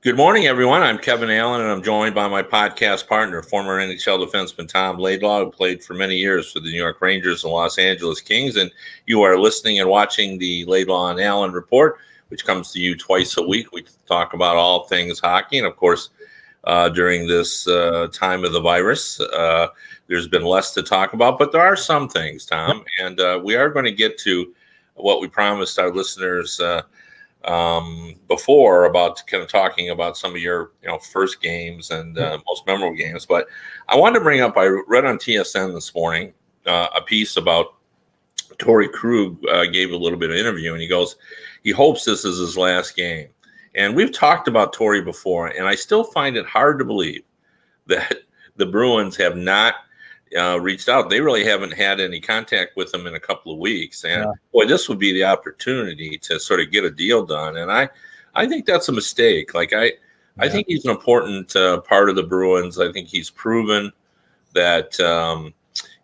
Good morning, everyone. I'm Kevin Allen, and I'm joined by my podcast partner, former NHL defenseman Tom Laidlaw, who played for many years for the New York Rangers and Los Angeles Kings. And you are listening and watching the Laidlaw and Allen Report, which comes to you twice a week. We talk about all things hockey. And, of course, during this time of the virus, there's been less to talk about. But there are some things, Tom. And we are going to get to what we promised our listeners before, about kind of talking about some of your first games and most memorable games. But I wanted to bring up, I read on TSN this morning a piece about Torrey Krug. Gave a little bit of interview, and he goes, he hopes this is his last game. And we've talked about Torrey before, and I still find it hard to believe that the Bruins have not reached out. They really haven't had any contact with him in a couple of weeks. And boy, this would be the opportunity to sort of get a deal done. And I think that's a mistake. Like I think he's an important part of the Bruins. I think he's proven that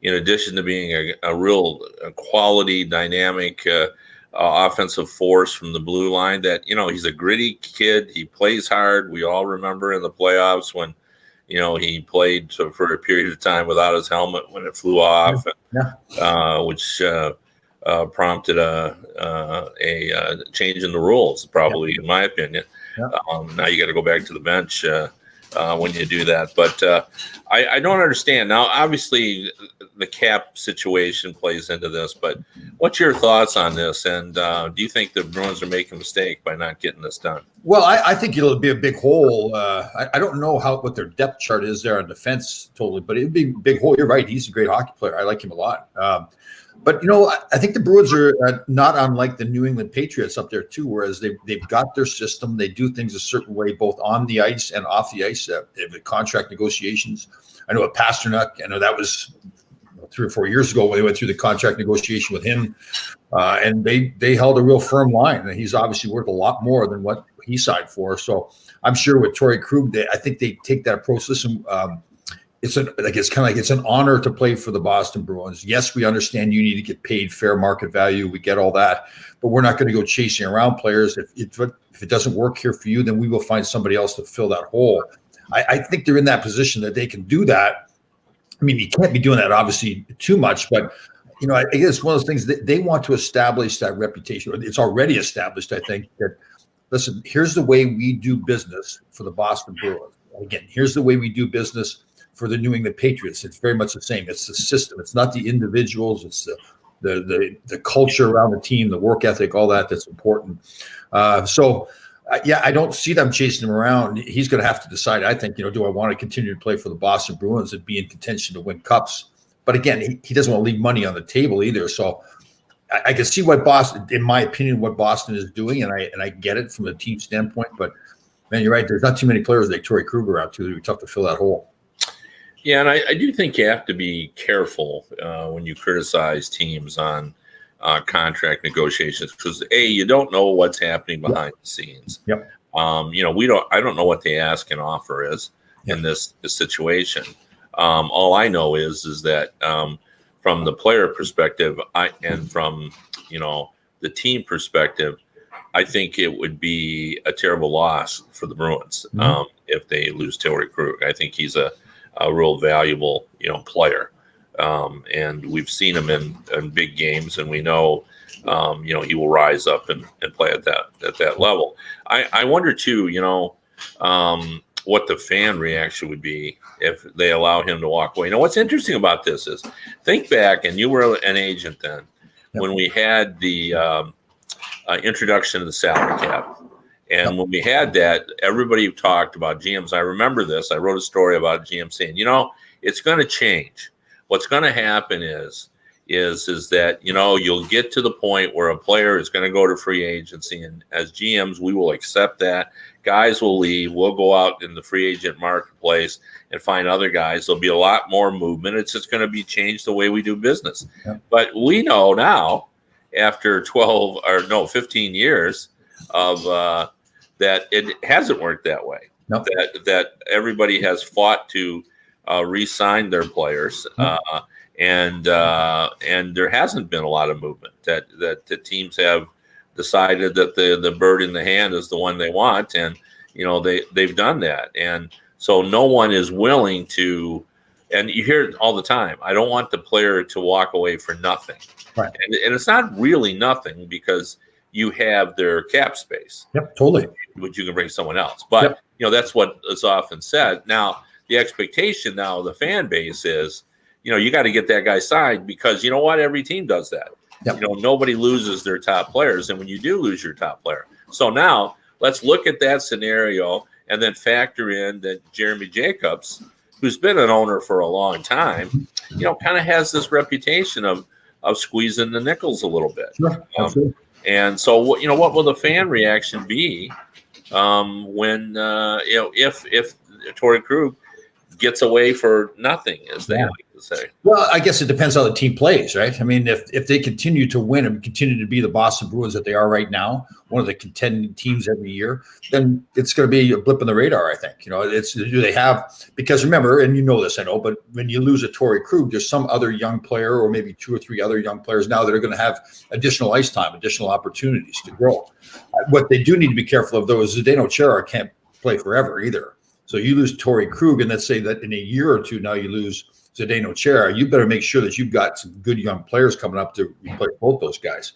in addition to being a real quality, dynamic offensive force from the blue line, that, he's a gritty kid. He plays hard. We all remember in the playoffs when he played for a period of time without his helmet when it flew off, which prompted a change in the rules, probably, in my opinion. Now you got to go back to the bench when you do that. But I don't understand. Now, obviously, the cap situation plays into this, but what's your thoughts on this? And do you think the Bruins are making a mistake by not getting this done? Well, I think it'll be a big hole. I don't know what their depth chart is there on defense totally, but it'd be a big hole. You're right. He's a great hockey player. I like him a lot. But, I think the Bruins are not unlike the New England Patriots up there, too, whereas they've got their system. They do things a certain way, both on the ice and off the ice. They have the contract negotiations. I know at Pasternak, that was 3 or 4 years ago when they went through the contract negotiation with him. And they held a real firm line. And he's obviously worth a lot more than what he signed for. So I'm sure with Torrey Krug, I think they take that approach. Listen, it's an honor to play for the Boston Bruins. Yes, we understand you need to get paid fair market value. We get all that, but we're not going to go chasing around players. If it doesn't work here for you, then we will find somebody else to fill that hole. I think they're in that position that they can do that. I mean, you can't be doing that obviously too much, but I guess it's one of those things that they want to establish that reputation. It's already established, I think, that listen, here's the way we do business for the Boston Bruins. Again, here's the way we do business for the New England Patriots. It's very much the same. It's the system. It's not the individuals. It's the culture around the team, the work ethic, all that's important. I don't see them chasing him around. He's going to have to decide, I think, do I want to continue to play for the Boston Bruins and be in contention to win cups? But again, he doesn't want to leave money on the table either. So I can see what Boston, in my opinion, what Boston is doing, and I get it from a team standpoint. But man, you're right. There's not too many players like Torrey Krug around too. It'd be tough to fill that hole. Yeah, and I do think you have to be careful when you criticize teams on contract negotiations, because you don't know what's happening behind the scenes. I don't know what the ask and offer is in this situation. All I know is that from the player perspective, and from the team perspective, I think it would be a terrible loss for the Bruins if they lose Torrey Krug. I think he's a real valuable player. And we've seen him in big games, and we know, he will rise up and play at that level. I wonder too, what the fan reaction would be if they allow him to walk away. What's interesting about this is, think back, and you were an agent then, when we had the introduction of the salary cap. And when we had that, everybody talked about GMs. I remember this. I wrote a story about GM saying, it's going to change. What's going to happen is that, you'll get to the point where a player is going to go to free agency. And as GMs, we will accept that. Guys will leave. We'll go out in the free agent marketplace and find other guys. There'll be a lot more movement. It's just going to be changed the way we do business. But we know now, after 15 years of that, it hasn't worked that way. That everybody has fought to re-sign their players, and there hasn't been a lot of movement. That the teams have decided that the bird in the hand is the one they want, and they've done that. And so no one is willing to, and you hear it all the time, I don't want the player to walk away for nothing. Right. And it's not really nothing because you have their cap space. Yep, totally. Which you can bring someone else. But, that's what is often said. Now, the expectation now of the fan base is, you got to get that guy signed because you know what? Every team does that. Yep. Nobody loses their top players. And when you do lose your top player. So now let's look at that scenario and then factor in that Jeremy Jacobs, who's been an owner for a long time, kind of has this reputation of squeezing the nickels a little bit. Sure. And so, what will the fan reaction be when, if Torrey Krug gets away for nothing, as they like to say? Well, I guess it depends how the team plays, right? I mean, if they continue to win and continue to be the Boston Bruins that they are right now, one of the contending teams every year, then it's going to be a blip in the radar, I think. Do they have – because remember, and this, I know, but when you lose a Torrey Krug, there's some other young player or maybe 2 or 3 other young players now that are going to have additional ice time, additional opportunities to grow. What they do need to be careful of, though, is Zdeno Chara can't play forever either. So you lose Torrey Krug, and let's say that in a year or two now you lose Zdeno Chara, you better make sure that you've got some good young players coming up to replace both those guys.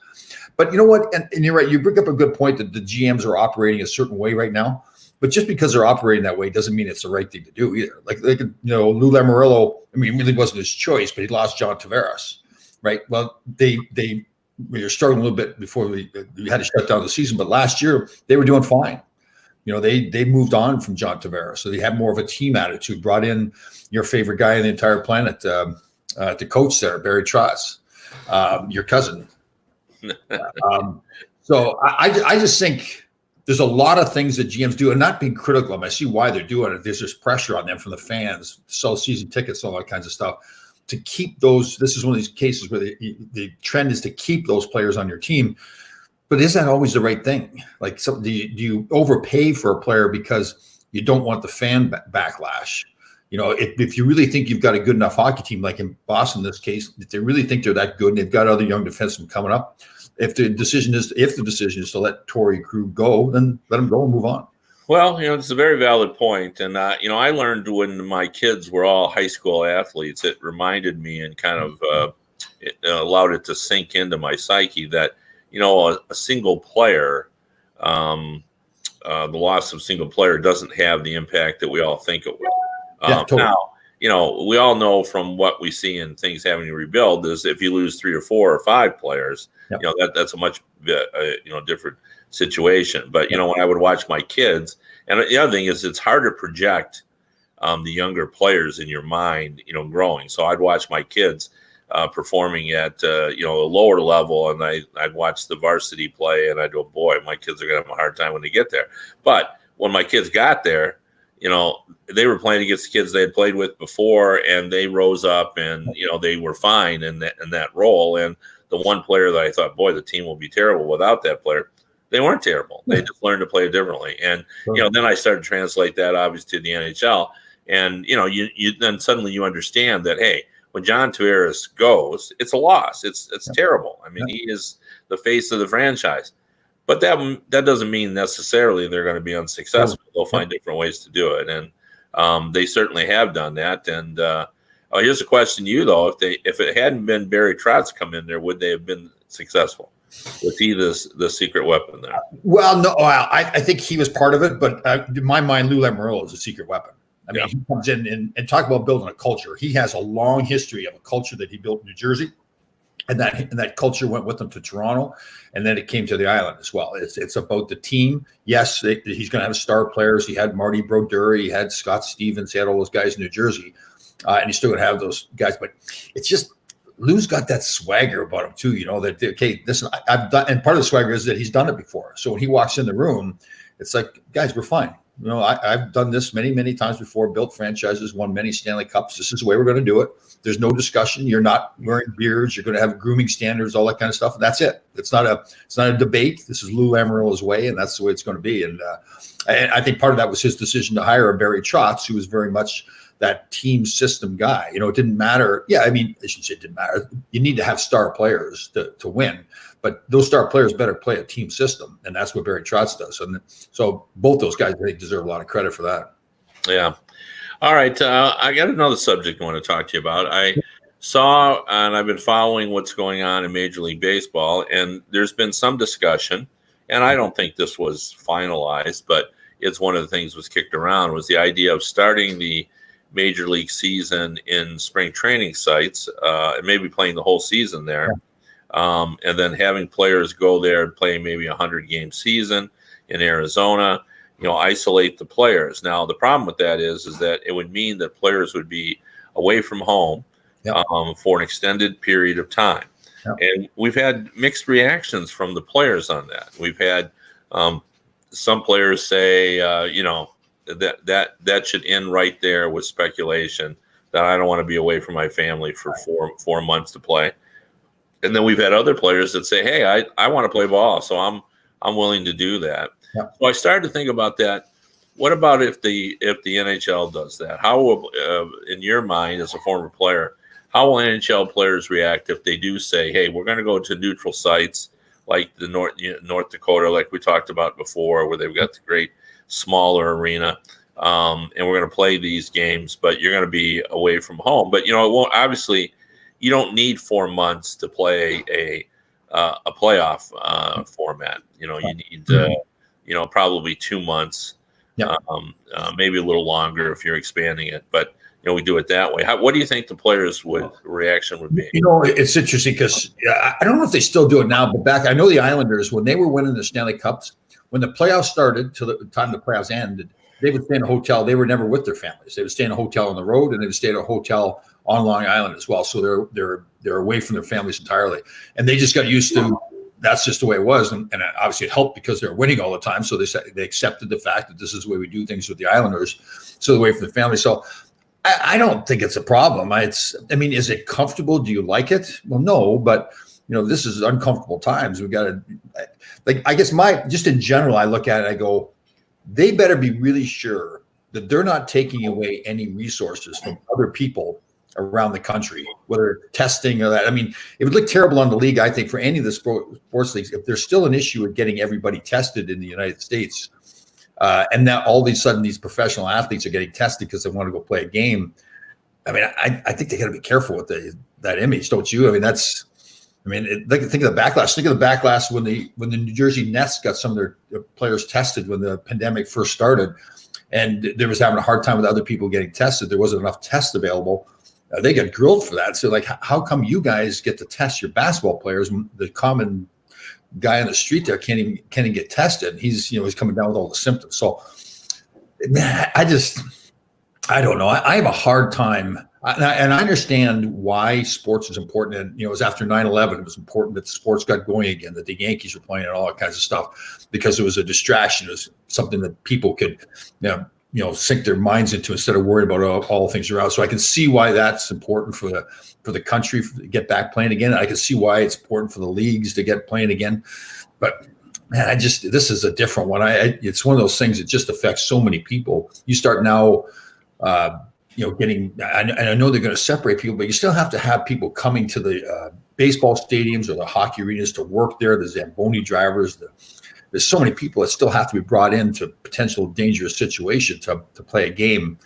But you know what? And you're right. You bring up a good point that the GMs are operating a certain way right now. But just because they're operating that way doesn't mean it's the right thing to do either. Like they could, Lou Lamoriello, I mean, it really wasn't his choice, but he lost John Tavares, right? Well, we were struggling a little bit before we had to shut down the season. But last year they were doing fine. They moved on from John Tavares, so they had more of a team attitude. Brought in your favorite guy on the entire planet, the coach there, Barry Trotz, your cousin. So I just think there's a lot of things that GMs do, and not being critical of them. I see why they're doing it. There's this pressure on them from the fans to sell season tickets, all that kinds of stuff, to keep those. This is one of these cases where the trend is to keep those players on your team. But is that always the right thing? Like, do you overpay for a player because you don't want the fan backlash? If you really think you've got a good enough hockey team, like in Boston in this case, if they really think they're that good and they've got other young defensemen coming up, if the decision is to let Torrey Krug go, then let him go and move on. Well, it's a very valid point. And, I learned when my kids were all high school athletes, it reminded me and kind of it allowed it to sink into my psyche that, a single player, the loss of a single player doesn't have the impact that we all think it will. Totally. Now, we all know from what we see in things having to rebuild is if you lose 3 or 4 or 5 players, that's a much, different situation. But, when I would watch my kids, and the other thing is it's hard to project the younger players in your mind, growing. So I'd watch my kids performing at a lower level, and I'd watch the varsity play, and I'd go, boy, my kids are gonna have a hard time when they get there. But when my kids got there, they were playing against the kids they had played with before, and they rose up, and they were fine in that role. And the one player that I thought, boy, the team will be terrible without that player, they weren't terrible. They just learned to play differently. And then I started to translate that obviously to the NHL, and you then suddenly you understand that, hey, when John Tavares goes, it's a loss. It's terrible. I mean, he is the face of the franchise. But that doesn't mean necessarily they're going to be unsuccessful. They'll find different ways to do it, and they certainly have done that. And here's a question to you, though: if it hadn't been Barry Trotz come in there, would they have been successful? Was he the secret weapon there? Well, no. I think he was part of it, but in my mind, Lou Lamoriello is a secret weapon. I mean, he comes in and talk about building a culture. He has a long history of a culture that he built in New Jersey. And that culture went with him to Toronto, and then it came to the island as well. It's about the team. Yes, he's going to have star players. He had Marty Brodeur, he had Scott Stevens, he had all those guys in New Jersey, and he's still going to have those guys. But it's just Lou's got that swagger about him too. That okay, listen, I've done, and part of the swagger is that he's done it before. So when he walks in the room, it's like, guys, we're fine. I've done this many, many times before, built franchises, won many Stanley Cups. This is the way we're going to do it. There's no discussion. You're not wearing beards. You're going to have grooming standards, all that kind of stuff. And that's it. It's not a debate. This is Lou Lamoriello's way, and that's the way it's going to be. And I think part of that was his decision to hire a Barry Trotz, who was very much that team system guy. It didn't matter. Yeah, I mean, I shouldn't say it didn't matter. You need to have star players to win, but those star players better play a team system, and that's what Barry Trotz does. And so both those guys, I think, deserve a lot of credit for that. Yeah. All right. I got another subject I want to talk to you about. I saw, and I've been following what's going on in Major League Baseball, and there's been some discussion, and I don't think this was finalized, but it's one of the things was kicked around, was the idea of starting the Major League season in spring training sites, and maybe playing the whole season there, and then having players go there and play maybe a 100-game season in Arizona, isolate the players. Now, the problem with that is that it would mean that players would be away from home for an extended period of time. And we've had mixed reactions from the players on that. We've had some players say, that should end right there with speculation, that I don't want to be away from my family for 4 months to play. And then we've had other players that say, hey, I want to play ball, so I'm willing to do that. So I started to think about that. What about if the NHL does that? How will, in your mind as a former player, how will NHL players react if they do say, hey, we're going to go to neutral sites like the North Dakota, like we talked about before, where they've got the great smaller arena, and we're going to play these games, but you're going to be away from home. But, it won't, obviously, you don't need 4 months to play a playoff format. You need probably 2 months, maybe a little longer if you're expanding it. But we do it that way. What do you think the players' reaction would be? It's interesting because I don't know if they still do it now, but I know the Islanders, when they were winning the Stanley Cups, when the playoffs started to the time the playoffs ended, they would stay in a hotel. They were never with their families. They would stay in a hotel on the road, and they would stay at a hotel on Long Island as well. So they're away from their families entirely, and they just got used to. That's just the way it was, and obviously it helped because they were winning all the time. So they accepted the fact that this is the way we do things with the Islanders. So away from the family. So I don't think it's a problem. Is it comfortable? Do you like it? Well, no, but this is uncomfortable times. We got to, I guess just in general, I look at it, I go, they better be really sure that they're not taking away any resources from other people around the country, whether testing or that. It would look terrible on the league, I think, for any of the sports leagues if there's still an issue with getting everybody tested in the United States. And now all of a sudden these professional athletes are getting tested because they want to go play a game. I think they got to be careful with that image, don't you? Think of the backlash. Think of the backlash when the New Jersey Nets got some of their players tested when the pandemic first started, and they was having a hard time with other people getting tested. There wasn't enough tests available. They got grilled for that. So how come you guys get to test your basketball players? The common guy on the street there can't even get tested. He's coming down with all the symptoms. So man, I don't know. I have a hard time. And I understand why sports is important. And, it was after 9/11, it was important that sports got going again, that the Yankees were playing and all that kinds of stuff, because it was a distraction. It was something that people could, sink their minds into instead of worrying about all the things around. So I can see why that's important for the country to get back playing again. I can see why it's important for the leagues to get playing again. But man, this is a different one. It's one of those things that just affects so many people. You start now, getting, and I know they're going to separate people, but you still have to have people coming to the baseball stadiums or the hockey arenas to work there. The Zamboni drivers, there's so many people that still have to be brought into potential dangerous situation to play a game.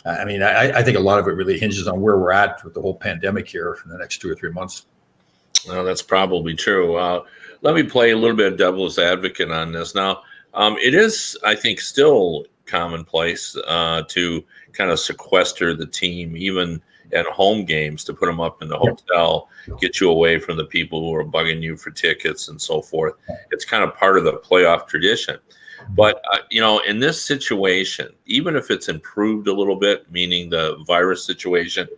I think a lot of it really hinges on where we're at with the whole pandemic here in the next 2 or 3 months. Well, that's probably true. Let me play a little bit of devil's advocate on this. Now, it is, I think, still commonplace to kind of sequester the team, even at home games, to put them up in the hotel, get you away from the people who are bugging you for tickets and so forth. It's kind of part of the playoff tradition. But, in this situation, even if it's improved a little bit, meaning the virus situation,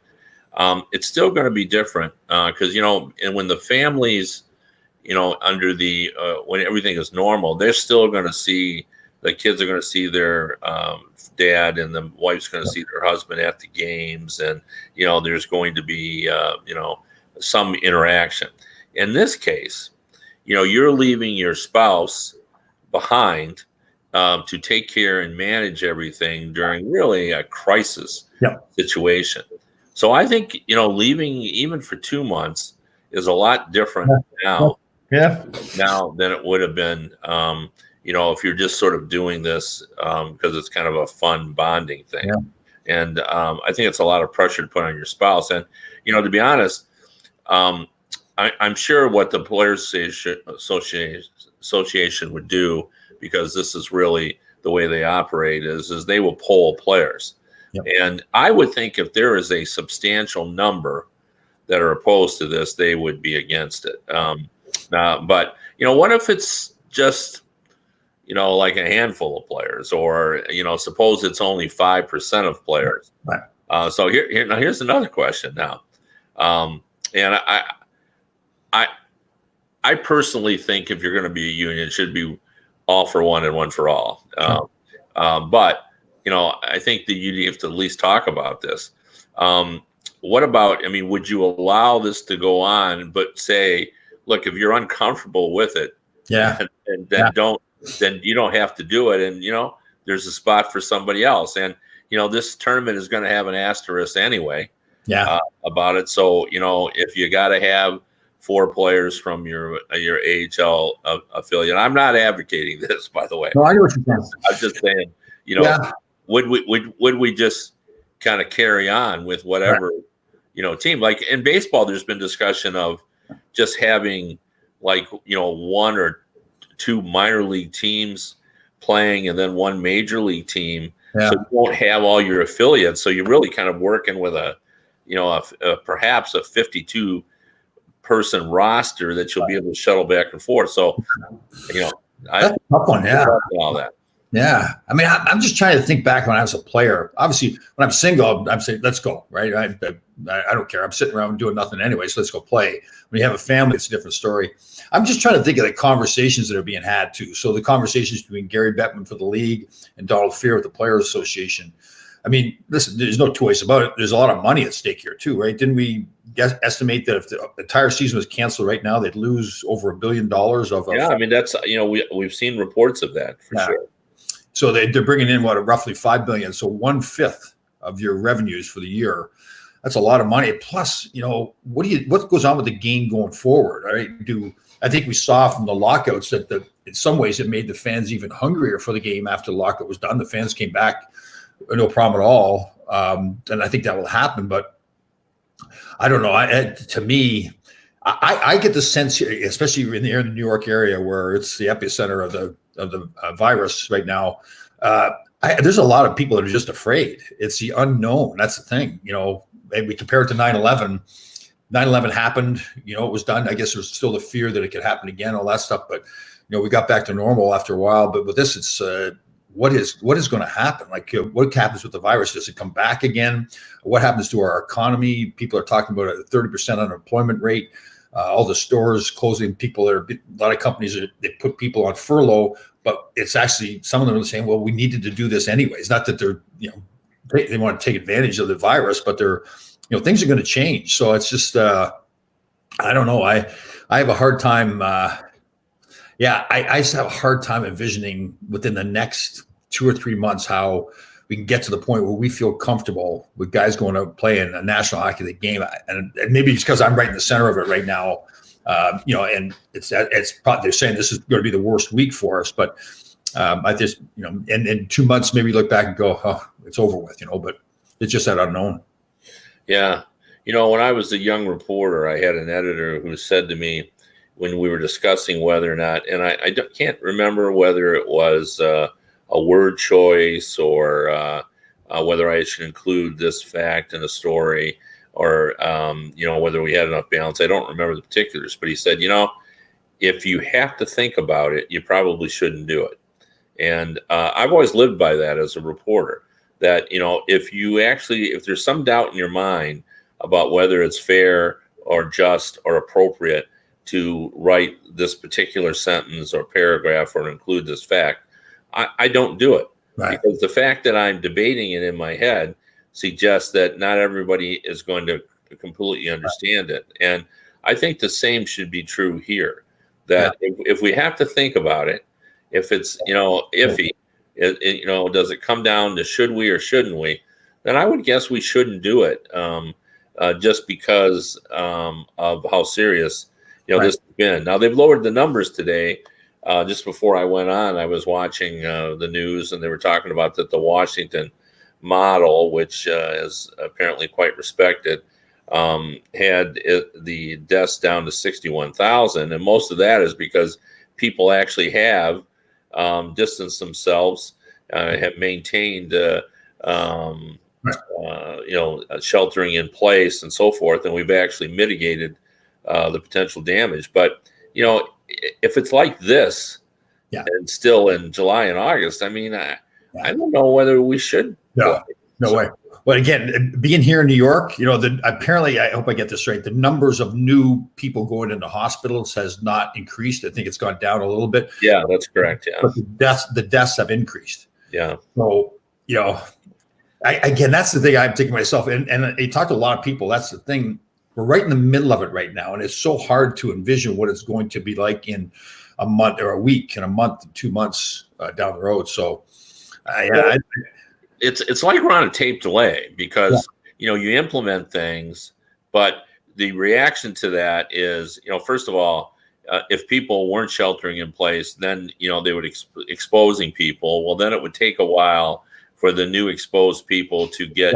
it's still going to be different because, and when the families, under the, when everything is normal, they're still going to see, the kids are going to see their dad, and the wife's going to see their husband at the games. And, there's going to be, some interaction. In this case, you're leaving your spouse behind to take care and manage everything during really a crisis situation. So I think, leaving even for 2 months is a lot different now than it would have been, if you're just sort of doing this because it's kind of a fun bonding thing. And I think it's a lot of pressure to put on your spouse. And, to be honest, I'm sure what the Players Association would do, because this is really the way they operate, is they will poll players. And I would think if there is a substantial number that are opposed to this, they would be against it. But, what if it's just, like a handful of players, or, suppose it's only 5% of players. So here's another question now. And I personally think if you're going to be a union, it should be all for one and one for all. But, I think that you have to at least talk about this. What about, would you allow this to go on, but say, look, if you're uncomfortable with it, then you don't have to do it. And, there's a spot for somebody else. And, this tournament is going to have an asterisk anyway about it. So, if you got to have 4 players from your AHL affiliate, I'm not advocating this, by the way. No, I know what you're saying. I'm just saying, would we just kind of carry on with whatever, team? Like in baseball, there's been discussion of just having 1 or 2 minor league teams playing and then 1 major league team. So you won't have all your affiliates. So you're really kind of working with perhaps a 52 person roster that you'll be able to shuttle back and forth. So, that's a tough one. All that. Yeah. I'm just trying to think back when I was a player. Obviously, when I'm single, I'm saying, let's go, right? I don't care. I'm sitting around doing nothing anyway, so let's go play. When you have a family, it's a different story. I'm just trying to think of the conversations that are being had, too. So the conversations between Gary Bettman for the league and Donald Fear with the Players Association. Listen, there's no choice about it. There's a lot of money at stake here, too, right? Didn't we estimate that if the entire season was canceled right now, they'd lose over $1 billion of that's, we've seen reports of that for sure. So they're bringing in roughly $5 billion. So 1/5 of your revenues for the year. That's a lot of money. Plus, what goes on with the game going forward? Right? I think we saw from the lockouts that in some ways it made the fans even hungrier for the game after the lockout was done. The fans came back, no problem at all, and I think that will happen. But I don't know. To me, I get the sense here, especially in the New York area where it's the epicenter of the virus right now. There's a lot of people that are just afraid. It's the unknown. That's the thing. We compare it to 9/11. 9/11 happened. It was done. I guess there's still the fear that it could happen again, all that stuff. But we got back to normal after a while. But with this, it's what is going to happen? What happens with the virus? Does it come back again? What happens to our economy? People are talking about a 30% unemployment rate. All the stores closing. A lot of companies they put people on furlough, but it's actually some of them are saying, well, we needed to do this anyways. Not that they're they want to take advantage of the virus, but they're things are going to change. So it's just I don't know. I have a hard time. I just have a hard time envisioning within the next 2 or 3 months how we can get to the point where we feel comfortable with guys going to play in a National Hockey League game. And maybe it's because I'm right in the center of it right now, and it's probably they're saying this is going to be the worst week for us. But I just, and in 2 months, maybe look back and go, oh, it's over with, but it's just that unknown. Yeah. When I was a young reporter, I had an editor who said to me when we were discussing whether or not, and I can't remember whether it was a word choice or whether I should include this fact in a story or, whether we had enough balance. I don't remember the particulars, but he said, if you have to think about it, you probably shouldn't do it. And I've always lived by that as a reporter, that, if there's some doubt in your mind about whether it's fair or just or appropriate to write this particular sentence or paragraph or include this fact, I don't do it. Right. Because the fact that I'm debating it in my head suggests that not everybody is going to completely understand it. And I think the same should be true here, that if we have to think about it, if it's, iffy, does it come down to should we or shouldn't we? Then I would guess we shouldn't do it, just because of how serious this has been. Now they've lowered the numbers today. Just before I went on, I was watching the news, and they were talking about that the Washington model, which is apparently quite respected, had the deaths down to 61,000, and most of that is because people actually have distanced themselves, have maintained, sheltering in place and so forth, and we've actually mitigated the potential damage. But if it's like this, and still in July and August, I mean, I don't know whether we should. No way. But again, being here in New York, apparently, I hope I get this right, the numbers of new people going into hospitals has not increased. I think it's gone down a little bit. Yeah, that's correct. Yeah, but the deaths have increased. Yeah. So again, that's the thing I'm thinking myself, and I talked to a lot of people. That's the thing. We're right in the middle of it right now, and it's so hard to envision what it's going to be like in a month or a week, and a month, 2 months down the road. So, it's like we're on a tape delay because you implement things, but the reaction to that is, first of all, if people weren't sheltering in place, then they would exposing people. Well, then it would take a while for the new exposed people to get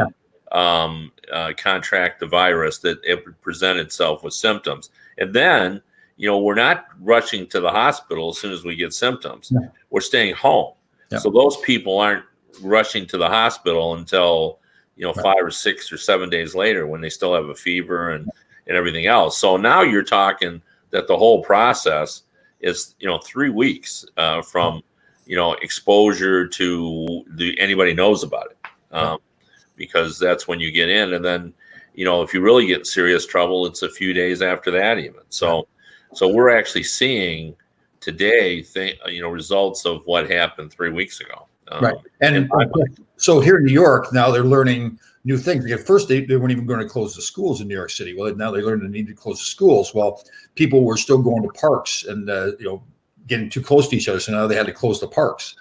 contract the virus, that it would present itself with symptoms, and then we're not rushing to the hospital as soon as we get symptoms. We're staying home. So those people aren't rushing to the hospital until 5 or 6 or 7 days later, when they still have a fever and everything else. So now you're talking that the whole process is 3 weeks from exposure to anybody knows about it, because that's when you get in, and then if you really get in serious trouble, it's a few days after that even. So we're actually seeing today results of what happened 3 weeks ago. Right. And so here in New York, now they're learning new things. At first, they weren't even going to close the schools in New York City. Well, now they learned they need to close the schools. Well, people were still going to parks and, getting too close to each other. So now they had to close the parks.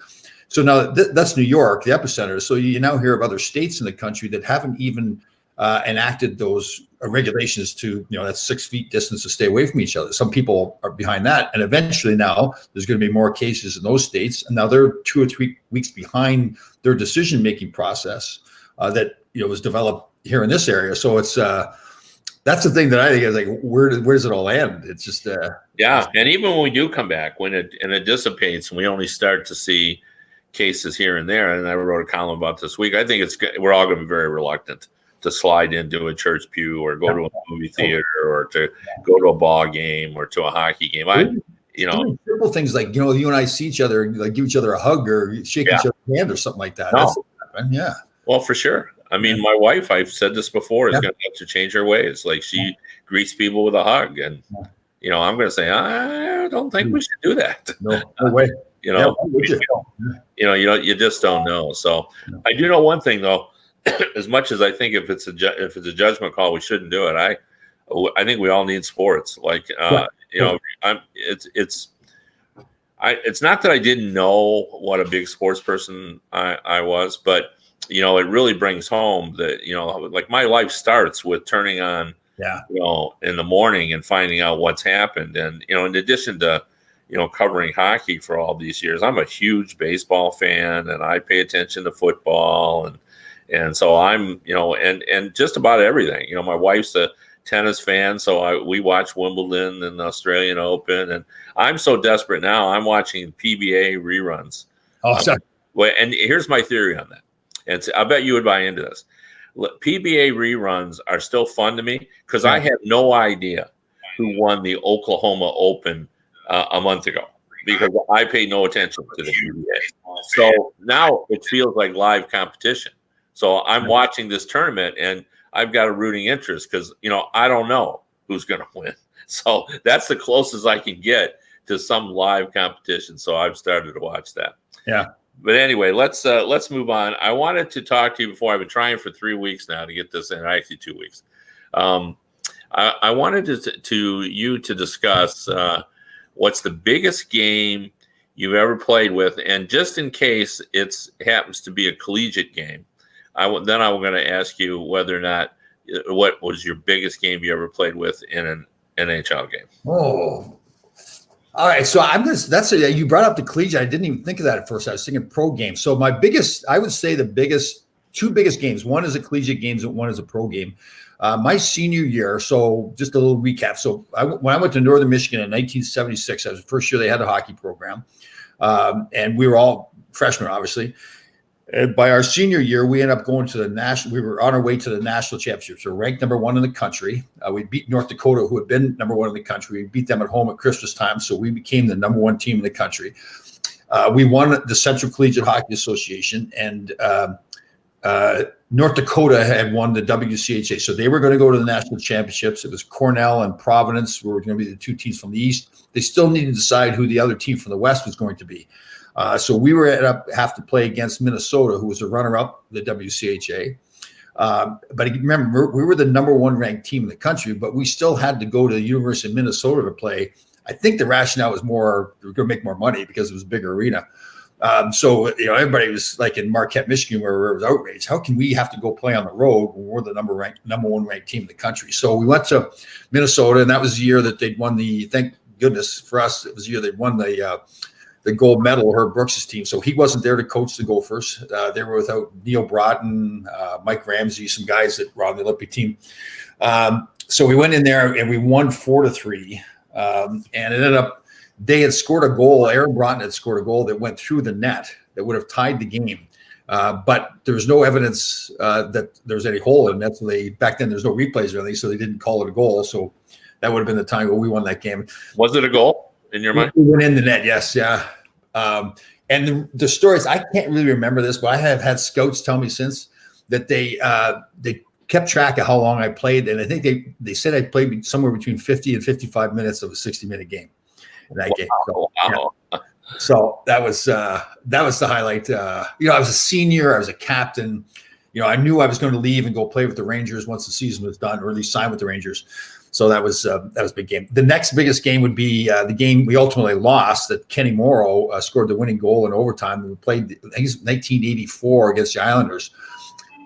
So now that's New York, the epicenter. So you now hear of other states in the country that haven't even enacted those regulations to, that 6 feet distance to stay away from each other. Some people are behind that. And eventually now there's going to be more cases in those states. And now they're 2 or 3 weeks behind their decision-making process that, was developed here in this area. So it's, that's the thing that I think is like, where does it all end? It's just, And even when we do come back, when it dissipates and we only start to see cases here and there, and I wrote a column about this week, I think we're all going to be very reluctant to slide into a church pew or go to a movie theater or to go to a ball game or to a hockey game. Simple things like, you and I see each other, like give each other a hug or shake each other's hand or something like that. No. Well, for sure. I mean, my wife, I've said this before, is going to have to change her ways. Like she greets people with a hug, and I'm going to say, I don't think we should do that. No way. You just don't know. So I do know one thing though. As much as I think if it's a judgment call, we shouldn't do it. I think we all need sports. Like it's not that I didn't know what a big sports person I was, but it really brings home that like my life starts with turning on in the morning and finding out what's happened, and in addition to covering hockey for all these years, I'm a huge baseball fan, and I pay attention to football and so I'm, and just about everything. My wife's a tennis fan, so we watch Wimbledon and the Australian Open, and I'm so desperate now. I'm watching PBA reruns. Oh, sorry. And here's my theory on that, and I bet you would buy into this. PBA reruns are still fun to me because I had no idea who won the Oklahoma Open a month ago, because I paid no attention to the PBA. So now it feels like live competition. So I'm watching this tournament and I've got a rooting interest because, I don't know who's going to win. So that's the closest I can get to some live competition. So I've started to watch that. Yeah. But anyway, let's move on. I wanted to talk to you before. I've been trying for 3 weeks now to get this in, actually 2 weeks. I wanted to discuss what's the biggest game you've ever played with, and just in case it happens to be a collegiate game, then I'm going to ask you whether or not what was your biggest game you ever played with in an NHL game. Oh, all right. So you brought up the collegiate. I didn't even think of that at first. I was thinking pro game. So my biggest, I would say two biggest games. One is a collegiate game, and one is a pro game. My senior year. So just a little recap. So when I went to Northern Michigan in 1976, that was the first year they had a hockey program. And we were all freshmen, obviously. And by our senior year, we ended up going to the national. We were on our way to the national championships. We were ranked number 1 in the country. We beat North Dakota, who had been number 1 in the country. We beat them at home at Christmas time, so we became the number 1 team in the country. We won the Central Collegiate Hockey Association, and North Dakota had won the WCHA. So they were going to go to the national championships. It was Cornell and Providence who were going to be the 2 teams from the East. They still needed to decide who the other team from the West was going to be. So we were have to play against Minnesota, who was the runner-up, the WCHA. But remember, we were the number 1 ranked team in the country, but we still had to go to the University of Minnesota to play. I think the rationale was more, we were going to make more money because it was a bigger arena. So, everybody was like in Marquette, Michigan, where it was outraged. How can we have to go play on the road when we're the number 1 ranked team in the country? So we went to Minnesota, and that was the year that they'd won thank goodness for us, it was the year they won the gold medal, Herb Brooks' team. So he wasn't there to coach the Gophers. They were without Neil Broughton, Mike Ramsey, some guys that were on the Olympic team. So we went in there and we won 4-3. And it ended up, they had scored a goal. Aaron Broughton had scored a goal that went through the net that would have tied the game. But there was no evidence that there was any hole in it. So back then there's no replays or anything, so they didn't call it a goal. So that would have been the time where we won that game. Was it a goal in your mind? We went in the net, yes, yeah. And the stories, I can't really remember this, but I have had scouts tell me since that they kept track of how long I played, and I think they said I played somewhere between 50 and 55 minutes of a 60-minute game in that game. So, wow. Yeah. So that was the highlight. I was a senior, I was a captain. I knew I was going to leave and go play with the Rangers once the season was done, or at least sign with the Rangers. So that was a big game. The next biggest game would be the game we ultimately lost, that Kenny Morrow scored the winning goal in overtime. We played, I think it was 1984 against the Islanders.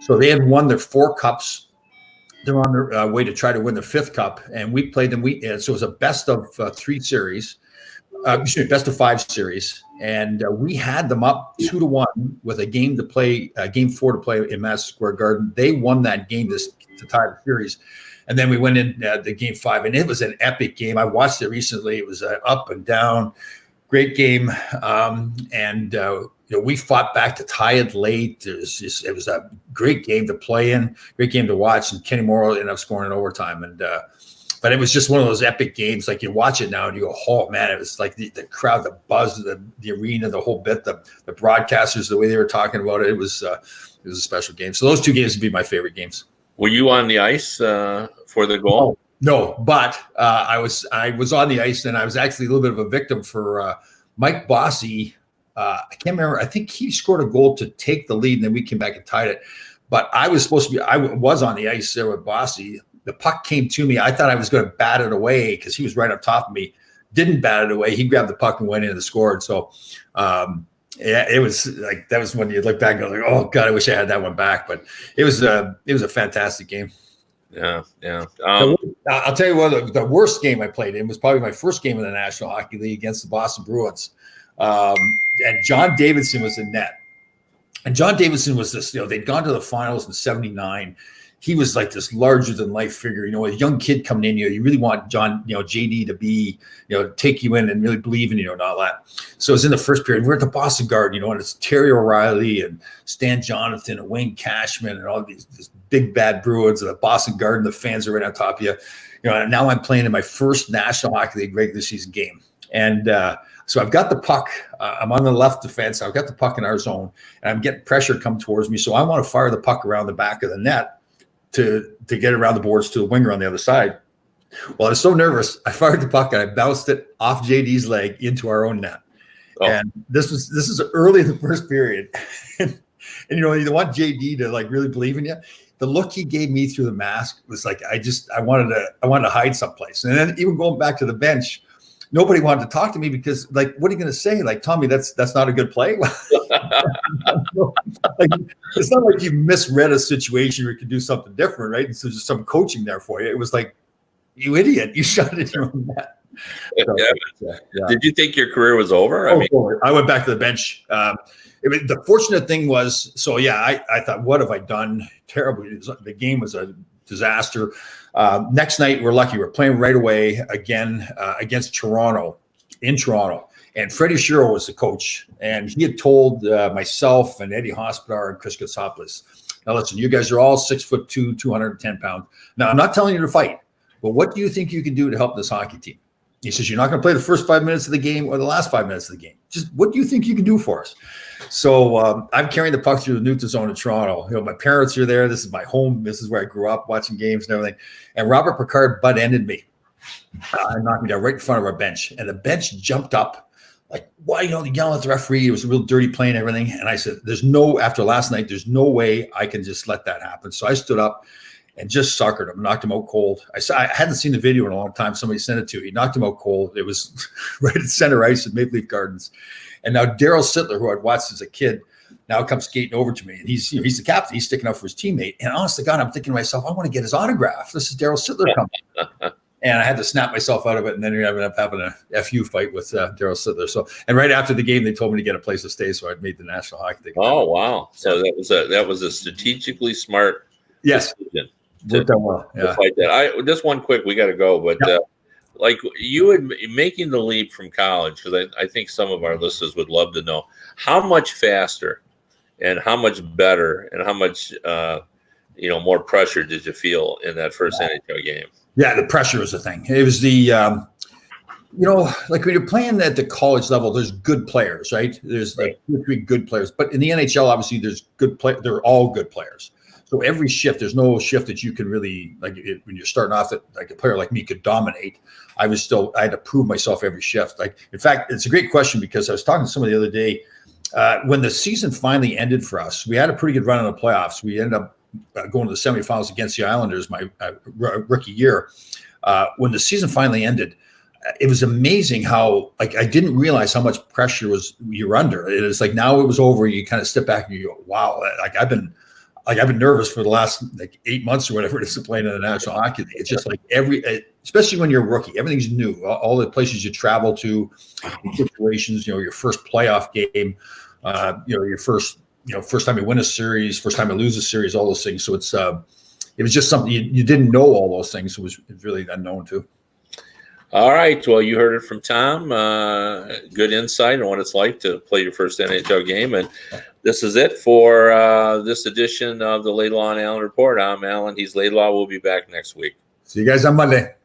So they had won their 4 cups. They're on their way to try to win their 5th cup, and we played them. So it was a best of 3 series, best of 5 series, and we had them up 2-1 with a game to play, game 4 to play in Madison Square Garden. They won that game to tie the series. And then we went in the game 5, and it was an epic game. I watched it recently. It was up and down, great game. We fought back to tie it late. It was a great game to play in, great game to watch. And Kenny Morrow ended up scoring in overtime. But it was just one of those epic games. Like, you watch it now and you go, oh man, it was like the crowd, the buzz, the arena, the whole bit, the broadcasters, the way they were talking about it. It was a special game. So those 2 games would be my favorite games. Were you on the ice for the goal? No, but I was on the ice, and I was actually a little bit of a victim for Mike Bossy. I can't remember. I think he scored a goal to take the lead, and then we came back and tied it. But I was on the ice there with Bossy. The puck came to me. I thought I was going to bat it away because he was right up top of me. Didn't bat it away. He grabbed the puck and went in and scored. So, it was like, that was when you look back and go like, oh God, I wish I had that one back. But it was a fantastic game. Yeah. I'll tell you what, the worst game I played in was probably my first game in the National Hockey League against the Boston Bruins. And John Davidson was in net. And John Davidson was this, they'd gone to the finals in 79. He was like this larger than life figure, a young kid coming in, you really want John, JD to be, take you in and really believe in you and all that. So it was in the first period. We're at the Boston Garden, and it's Terry O'Reilly and Stan Jonathan and Wayne Cashman and all these big bad Bruins at the Boston Garden. The fans are right on top of you. And now I'm playing in my first National Hockey League regular season game. And so I've got the puck. I'm on the left defense. I've got the puck in our zone, and I'm getting pressure come towards me. So I want to fire the puck around the back of the net to get around the boards to the winger on the other side. Well, I was so nervous, I fired the puck and I bounced it off JD's leg into our own net. Oh. And this is early in the first period. and you want JD to like really believe in you. The look he gave me through the mask was like, I wanted to hide someplace. And then even going back to the bench, nobody wanted to talk to me because, like, what are you going to say? Like, Tommy, that's not a good play. Like, it's not like you misread a situation or you could do something different, right? And so there's some coaching there for you. It was like, you idiot, you shot it in your own net. So, yeah. Did you think your career was over? I went back to the bench. The fortunate thing was, I thought, what have I done? Terrible. The game was a disaster. Next night, we're lucky. We're playing right away again against Toronto, in Toronto. And Freddie Shiro was the coach. And he had told myself and Eddie Hospodar and Chris Katsopoulos, now listen, you guys are all 6'2", 210 pounds. Now, I'm not telling you to fight, but what do you think you can do to help this hockey team? He says, you're not going to play the first 5 minutes of the game or the last 5 minutes of the game. Just what do you think you can do for us? So I'm carrying the puck through the neutral zone in Toronto. My parents are there. This is my home. This is where I grew up watching games and everything. And Robert Picard butt-ended me and knocked me down right in front of our bench. And the bench jumped up like, why, yelling at the referee. It was a real dirty play and everything. And I said, after last night, there's no way I can just let that happen. So I stood up and just suckered him, knocked him out cold. I hadn't seen the video in a long time. Somebody sent it to me. He knocked him out cold. It was right at center ice at Maple Leaf Gardens. And now Daryl Sittler, who I'd watched as a kid, now comes skating over to me. And he's the captain. He's sticking up for his teammate. And honest to God, I'm thinking to myself, I want to get his autograph. This is Daryl Sittler coming. And I had to snap myself out of it. And then we ended up having a FU fight with Daryl Sittler. So, and right after the game, they told me to get a place to stay. So I made the National Hockey League. Oh, wow. So that was a strategically smart decision. Worked out well. Yeah. Fight that. Just one quick, we got to go, but like you would making the leap from college, because I think some of our listeners would love to know how much faster and how much better and how much more pressure did you feel in that first NHL game? Yeah, the pressure was the thing. It was the like when you're playing at the college level, there's good players, right? There's like 2 or 3 good players, but in the NHL, obviously, there's good play. They're all good players. So every shift, there's no shift that you can really, when you're starting off that like a player like me could dominate. I had to prove myself every shift. In fact, it's a great question because I was talking to somebody the other day. When the season finally ended for us, we had a pretty good run in the playoffs. We ended up going to the semifinals against the Islanders my rookie year. When the season finally ended, it was amazing how I didn't realize how much pressure you're under. It is like now it was over. You kind of step back and you go, wow, I've been nervous for the last 8 months or whatever it is to play in the National Hockey League. It's just like especially when you're a rookie, everything's new. All the places you travel to, situations, your first playoff game, your first time you win a series, first time you lose a series, all those things. So it was just something you didn't know all those things. It was really unknown too. All right. Well, you heard it from Tom. Good insight on what it's like to play your first NHL game. And this is it for this edition of the Laidlaw and Allen Report. I'm Alan. He's Laidlaw. We'll be back next week. See you guys on Monday.